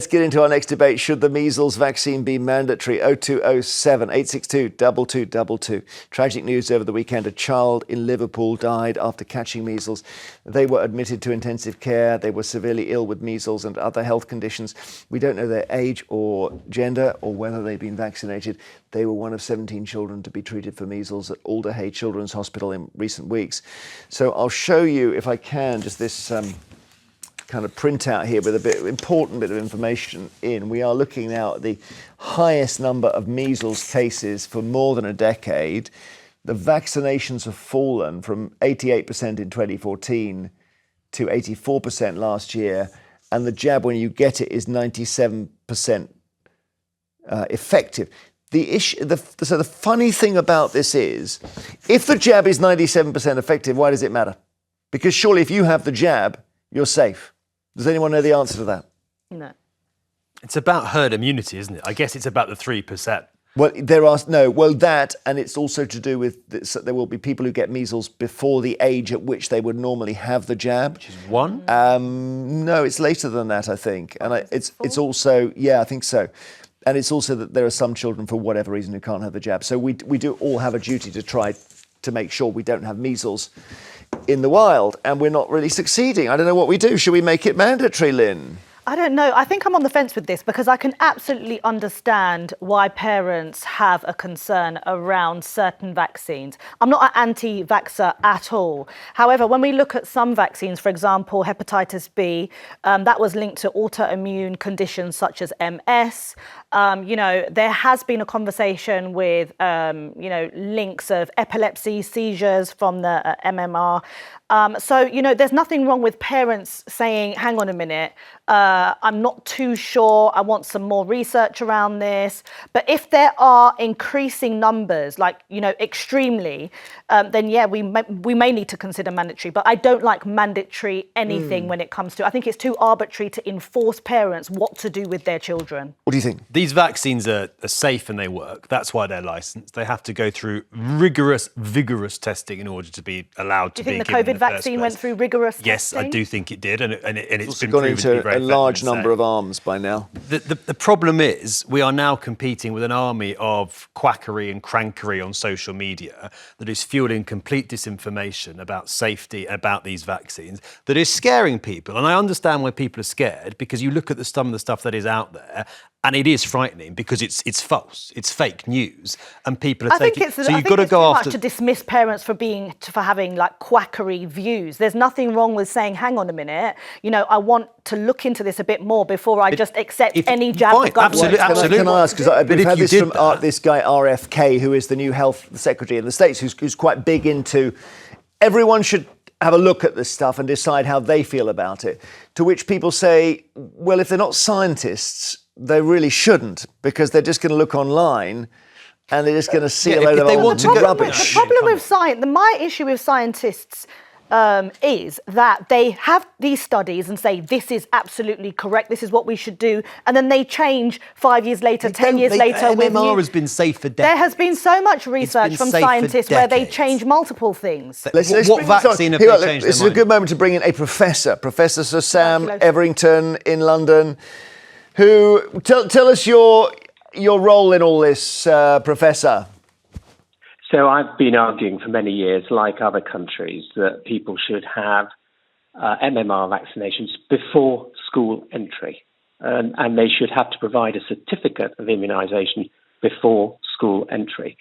get into our next debate. Should the measles vaccine be mandatory? 0207 862 2222. Tragic news over the weekend. A child in Liverpool died after catching measles. They were admitted to intensive care. They were severely ill with measles and other health conditions. We don't know their age or gender or whether they've been vaccinated. They were one of 17 children to be treated for measles at Alder Children's Hospital in recent weeks. So I'll show you, if I can, just this kind of printout here with important bit of information in. We are looking now at the highest number of measles cases for more than a decade. The vaccinations have fallen from 88% in 2014 to 84% last year. And the jab, when you get it, is 97% effective. So the funny thing about this is, if the jab is 97% effective, why does it matter? Because surely if you have the jab, you're safe. Does anyone know the answer to that? No. It's about herd immunity, isn't it? I guess it's about the 3%. Well, that, and it's also to do with this, there will be people who get measles before the age at which they would normally have the jab. Which is 1? No, it's later than that, I think. And it's also, I think so. And it's also that there are some children, for whatever reason, who can't have the jab. So we do all have a duty to try to make sure we don't have measles in the wild, and we're not really succeeding. I don't know what we do. Should we make it mandatory, Lynn? I don't know. I think I'm on the fence with this because I can absolutely understand why parents have a concern around certain vaccines. I'm not an anti-vaxxer at all. However, when we look at some vaccines, for example, hepatitis B, that was linked to autoimmune conditions such as MS. There has been a conversation with, links of epilepsy, seizures from the MMR. There's nothing wrong with parents saying, hang on a minute, I'm not too sure, I want some more research around this. But if there are increasing numbers, extremely, then we may need to consider mandatory. But I don't like mandatory anything when it comes to, I think it's too arbitrary to enforce parents what to do with their children. What do you think? These vaccines are safe and they work. That's why they're licensed. They have to go through vigorous testing in order to be allowed to be given. Do you think the COVID vaccine went through rigorous testing? Yes, I do think it did, and it's been gone proven to be into very a large number of arms by now. The problem is we are now competing with an army of quackery and crankery on social media that is fueling complete disinformation about safety, about these vaccines, that is scaring people. And I understand why people are scared, because you look at some of the stuff that is out there, and it is frightening because it's false, it's fake news, and people are taking. So you've got to go after. Much to dismiss parents for having quackery views. There's nothing wrong with saying, hang on a minute, I want to look into this a bit more before I just accept any jab. Fine, absolutely. Can I ask, because I've had this from this guy RFK, who is the new health secretary in the States, who's quite big into everyone should have a look at this stuff and decide how they feel about it. To which people say, well, if they're not scientists, they really shouldn't, because they're just going to look online and they're just going to see a load of rubbish. The problem with science, my issue with scientists is that they have these studies and say, this is absolutely correct, this is what we should do, and then they change 5 years later, 10 years later. MMR has been safe for decades. There has been so much research from scientists where they change multiple things. What vaccine have they changed? This is a good moment to bring in a professor, Professor Sir Sam Everington in London, who tell us your role in all this, Professor. So I've been arguing for many years, like other countries, that people should have MMR vaccinations before school entry, and they should have to provide a certificate of immunisation before school entry.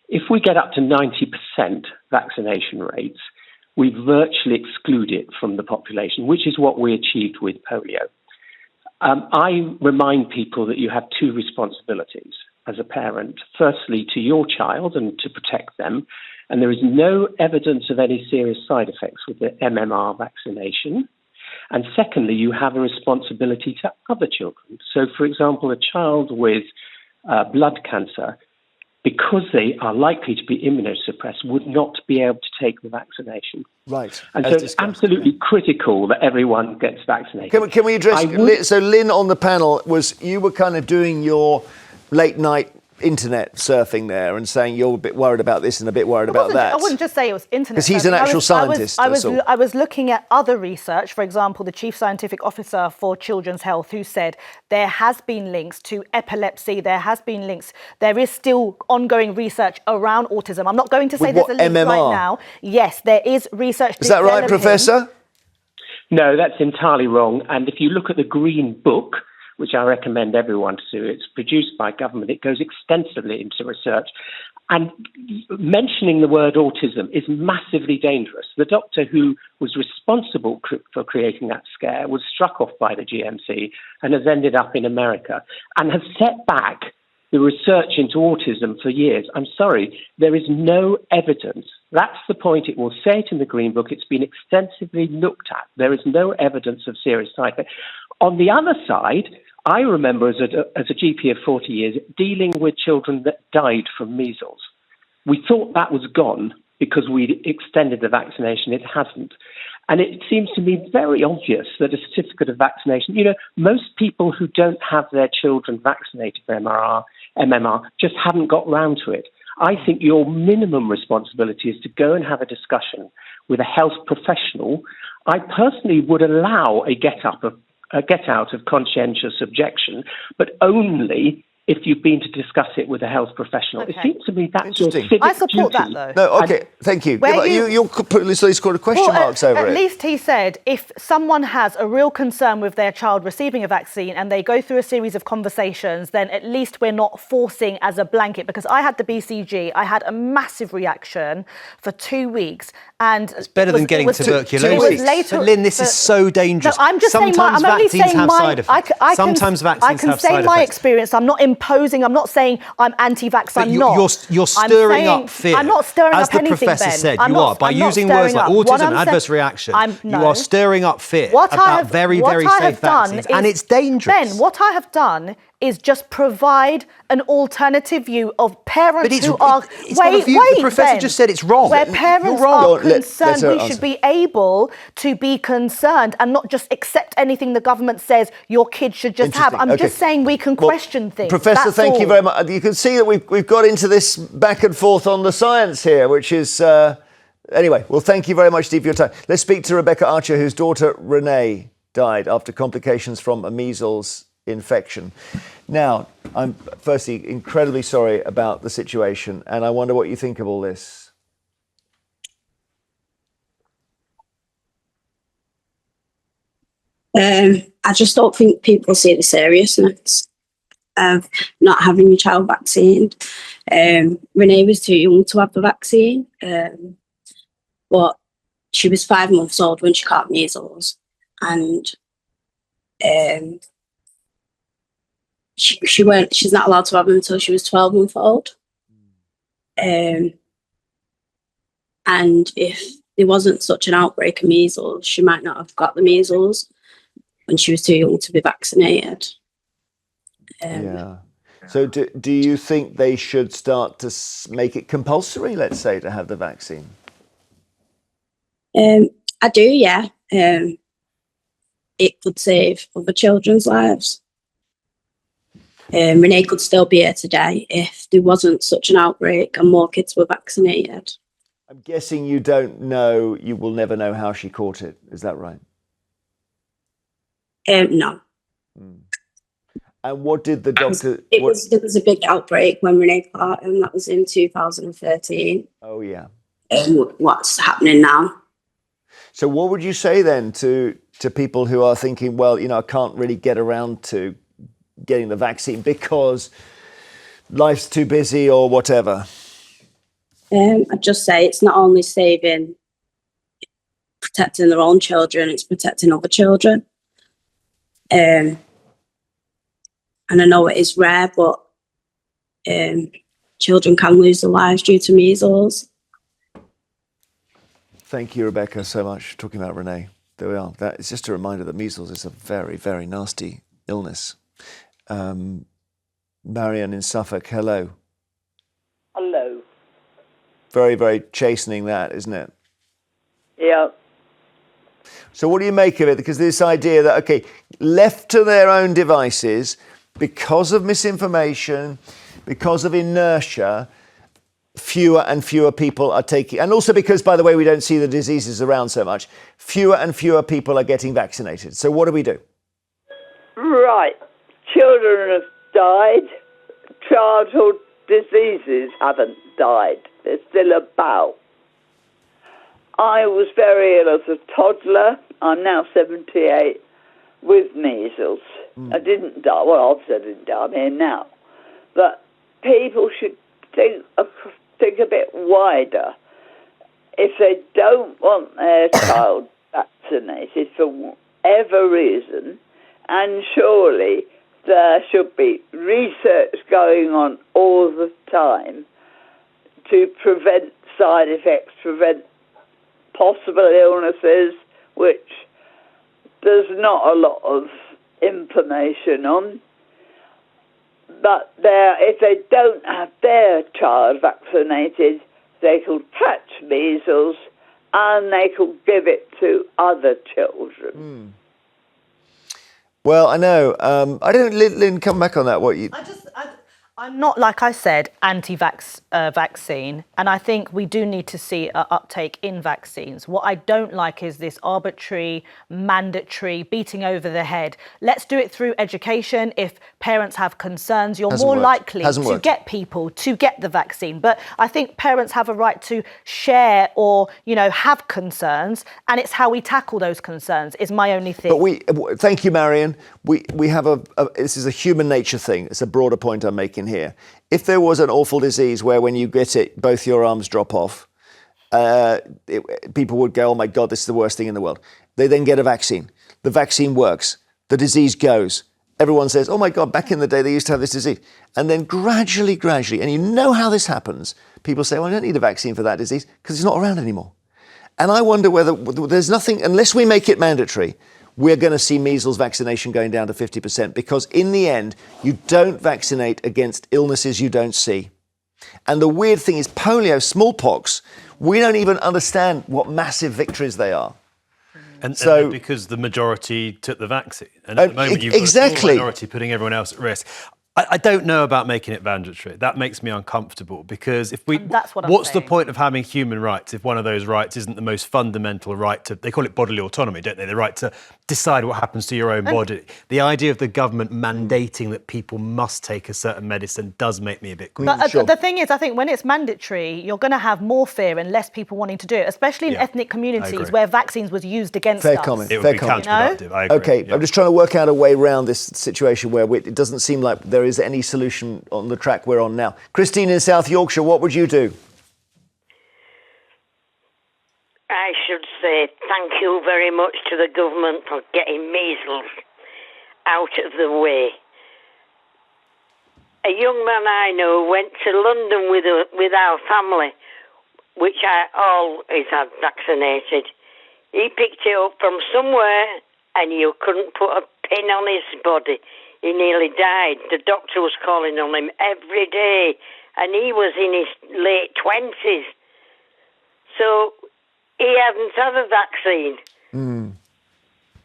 If we get up to 90% vaccination rates, we virtually exclude it from the population, which is what we achieved with polio. I remind people that you have two responsibilities as a parent. Firstly, to your child and to protect them. And there is no evidence of any serious side effects with the MMR vaccination. And secondly, you have a responsibility to other children. So, for example, a child with blood cancer, because they are likely to be immunosuppressed, would not be able to take the vaccination. Right. And so it's absolutely critical that everyone gets vaccinated. Can we address... So Lynn on the panel, you were kind of doing your late night internet surfing there and saying you're a bit worried about this and a bit worried about that. I wouldn't just say it was internet. Because he's an actual scientist. I was looking at other research. For example, the Chief Scientific Officer for Children's Health, who said there has been links to epilepsy. There has been links. There is still ongoing research around autism. I'm not going to say there's a link MMR? right now. Yes, there is research. Is that right, Professor? No, that's entirely wrong. And if you look at the Green Book, which I recommend everyone to do, it's produced by government. It goes extensively into research. And mentioning the word autism is massively dangerous. The doctor who was responsible for creating that scare was struck off by the GMC and has ended up in America and has set back the research into autism for years. I'm sorry, there is no evidence. That's the point. It will say it in the Green Book. It's been extensively looked at. There is no evidence of serious side effects. On the other side, I remember as a GP of 40 years dealing with children that died from measles. We thought that was gone because we'd extended the vaccination. It hasn't. And it seems to me very obvious that a certificate of vaccination, most people who don't have their children vaccinated for MMR just haven't got round to it. I think your minimum responsibility is to go and have a discussion with a health professional. I personally would allow a get out of conscientious objection, but only if you've been to discuss it with a health professional. Okay. It seems to me that's your civic I support duty. that, though. No, okay, thank you. Yeah, but you'll put these sort of question marks over it. At least he said if someone has a real concern with their child receiving a vaccine and they go through a series of conversations, then at least we're not forcing as a blanket. Because I had the BCG, I had a massive reaction for 2 weeks. And it's better than getting tuberculosis. It was later, but Lynn, this is so dangerous. No, I'm just Sometimes saying vaccines have side effects. Sometimes vaccines have side effects. I can say my experience. I'm not imposing. I'm not saying I'm anti-vax. I'm not. You're stirring up fear. I'm not stirring up anything, As the professor Ben. said, you are. By using words like autism, adverse reaction, you are stirring up fear about very, very safe vaccines. And it's dangerous. Ben, what I have done is just provide an alternative view of parents who are... Wait, the professor just said it's wrong. Where parents are concerned, we should be able to be concerned and not just accept anything the government says your kid should just have. I'm just saying we can question things. Professor, thank you very much. You can see that we've got into this back and forth on the science here, which is... Anyway, well, thank you very much, Steve, for your time. Let's speak to Rebecca Archer, whose daughter Renee died after complications from a measles infection. Now, I'm firstly incredibly sorry about the situation, and I wonder what you think of all this. I just don't think people see the seriousness of not having your child vaccinated. Renee was too young to have the vaccine, but she was 5 months old when she caught measles, and she's not allowed to have them until she was 12 months old. And if there wasn't such an outbreak of measles, she might not have got the measles when she was too young to be vaccinated. Yeah. So do you think they should start to make it compulsory, let's say, to have the vaccine? I do, yeah. It could save other children's lives. Renee could still be here today if there wasn't such an outbreak and more kids were vaccinated. I'm guessing you don't know, you will never know how she caught it. Is that right? No. And what did the doctor... There was a big outbreak when Renee caught him. That was in 2013. Oh, yeah. What's happening now? So what would you say then to people who are thinking, well, I can't really get around to getting the vaccine because life's too busy or whatever? I'd just say it's not only protecting their own children, it's protecting other children. And I know it is rare, but children can lose their lives due to measles. Thank you, Rebecca, so much for talking about Renee. There we are. That is just a reminder that measles is a very, very nasty illness. Marion in Suffolk, hello. Hello. Very, very chastening that, isn't it? Yeah. So what do you make of it? Because this idea that, okay, left to their own devices, because of misinformation, because of inertia, fewer and fewer people are taking, and also because, by the way, we don't see the diseases around so much, fewer and fewer people are getting vaccinated. So what do we do? Right. Children have died. Childhood diseases haven't died. They're still about. I was very ill as a toddler. I'm now 78 with measles. I didn't die. Well, obviously I didn't die. I'm here now. But people should think a bit wider. If they don't want their child vaccinated for whatever reason, and surely there should be research going on all the time to prevent side effects, prevent possible illnesses, which there's not a lot of information on. But if they don't have their child vaccinated, they could catch measles and they could give it to other children. Well, I know. I don't, Lynn, come back on that. I'm not, like I said, anti-vaccine, and I think we do need to see an uptake in vaccines. What I don't like is this arbitrary, mandatory, beating over the head. Let's do it through education. If parents have concerns, you're more likely to get people to get the vaccine. But I think parents have a right to share or, have concerns, and it's how we tackle those concerns is my only thing. But thank you, Marion. We have this is a human nature thing. It's a broader point I'm making here. If there was an awful disease where when you get it, both your arms drop off, people would go, oh my God, this is the worst thing in the world. They then get a vaccine. The vaccine works. The disease goes. Everyone says, oh my God, back in the day, they used to have this disease. And then gradually, and you know how this happens, people say, well, I don't need a vaccine for that disease because it's not around anymore. And I wonder whether there's nothing, unless we make it mandatory, we're going to see measles vaccination going down to 50% because in the end, you don't vaccinate against illnesses you don't see. And the weird thing is polio, smallpox, we don't even understand what massive victories they are. And because the majority took the vaccine. And at the moment, you've got a small minority putting everyone else at risk. I don't know about making it mandatory. That makes me uncomfortable because what's the point of having human rights if one of those rights isn't the most fundamental right to, they call it bodily autonomy, don't they? The right to decide what happens to your own body. The idea of the government mandating that people must take a certain medicine does make me a bit queasy. But the thing is, I think when it's mandatory, you're going to have more fear and less people wanting to do it, especially in ethnic communities where vaccines was used against us. Fair comment. It would be counterproductive. I agree. Okay, I'm just trying to work out a way around this situation where it doesn't seem like there is any solution on the track we're on now. Christine in South Yorkshire, what would you do? I should say thank you very much to the government for getting measles out of the way. A young man I know went to London with our family, which I always had vaccinated. He picked it up from somewhere and you couldn't put a pin on his body. He nearly died. The doctor was calling on him every day, and he was in his late 20s. So he hadn't had a vaccine.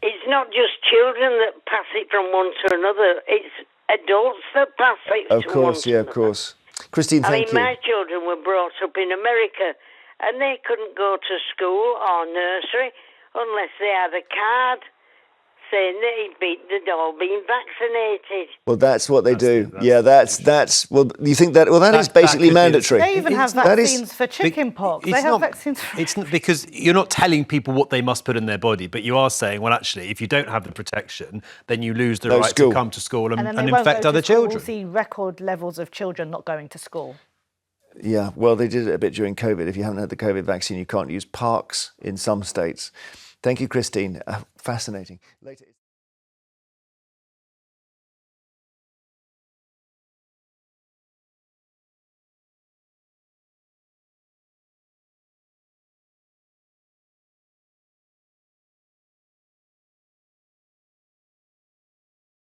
It's not just children that pass it from one to another. It's adults that pass it from one to another. Of course. Christine, thank you. My children were brought up in America, and they couldn't go to school or nursery unless they had a card saying that they'd all been vaccinated. Well, that's what they do. That's. Well, you think that? Well, that is basically mandatory. They even have vaccines for chicken pox. They have vaccines. It's not because you're not telling people what they must put in their body, but you are saying, well, actually, if you don't have the protection, then you lose the right to come to school and infect other children. We'll see record levels of children not going to school. Yeah, well, they did it a bit during COVID. If you haven't had the COVID vaccine, you can't use parks in some states. Thank you, Christine. Fascinating. Later.